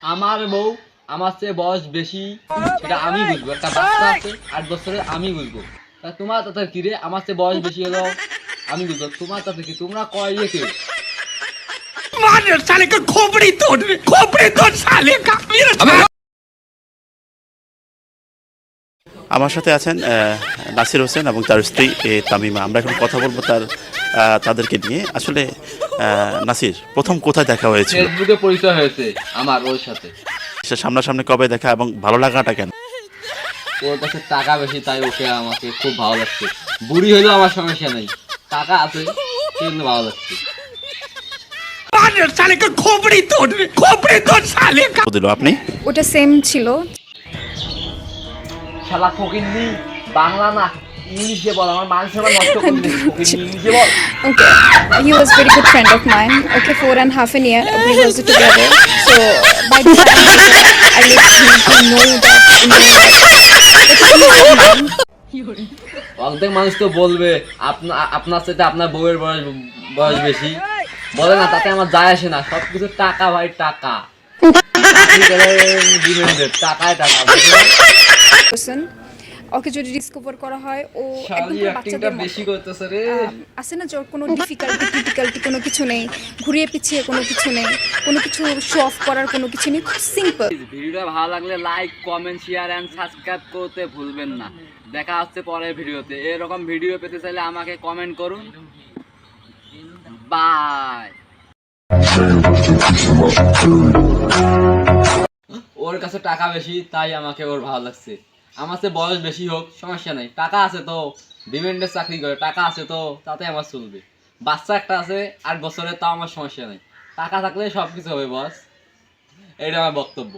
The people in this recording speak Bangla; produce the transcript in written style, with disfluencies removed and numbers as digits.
আমার বউ আমার চেয়ে বয়স বেশি, সেটা আমি বুঝবো। একটা বাচ্চা আছে 8 বছরের, আমি বুঝবো। তা তোমার তাতে কি রে? আমার চেয়ে বয়স বেশি হলো আমি বুঝবো, তোমার তাতে কি? তোমরা কয় ইয়ে কে? আমার সাথে আছেন নাসির হোসেন এবং তার স্ত্রী তামিমা। আমরা এখন কথা বলবো তাদেরকে নিয়ে। আসলে নাসির, প্রথম কোথায় দেখা হয়েছিল? ফেসবুকে পরিচয় হয়েছে আমার ওর সাথে। সে সামনাসামনি কবে দেখা এবং ভালো লাগাটা কেন? ওর কাছে টাকা বেশি, তাই ওকে আমাকে খুব ভালো লাগছে। বুড়ি হইলেও আমার সমস্যা নেই, টাকা আছে সেজন্য ভালো লাগছে। দিল আপনি? ওটা সেম ছিল। শালা ফকিন্নি, বাংলা না ইংলিশে বল, আমার মান সম্মান নষ্ট করবি না। ফকিন্নি ইংলিশে বল। Okay, he was very good friend of mine. Okay, 4.5 years we was together. So by the time I let him to know that অর্ধেক মানুষ তো বলবে আপনার সাথে আপনার বউয়ের বয়স বেশি। বলে না, তাতে আমার যায় আসে না। সবকিছু টাকা ভাই, টাকা। টাকায় টাকা। person ওকে যদি ডিসকভার করা হয়, ও একদম শালি পুরো অ্যাক্টিংটা বাচ্চাদের বেশি মতো। করতেছে রে। আছে না, যার কোনো ডিফিকাল্টি কোনো কিছু নেই, ঘুরিয়ে পিছিয়ে কোনো কিছু নেই, কোনো কিছু শো অফ করার কোনো কিছু নেই, খুব সিম্পল। ভিডিওটা ভালো লাগলে like, comment, share and subscribe করতে ভুলবেন না। দেখা হচ্ছে পরের ভিডিওতে। এরকম ভিডিও পেতে চাইলে আমাকে কমেন্ট করুন। বাই। ওর কাছে টাকা বেশি, তাই আমাকে ওর ভালো লাগছে। আমার চেয়ে বয়স বেশি হোক সমস্যা নেই, টাকা আছে তো। ডিমান্ডের চাকরি করে, টাকা আছে তো, তাতে আমার চলবে। বাচ্চা একটা আছে 8 বছরের, তাও আমার সমস্যা নেই। টাকা থাকলে সবকিছু হবে বস। এটা আমার বক্তব্য।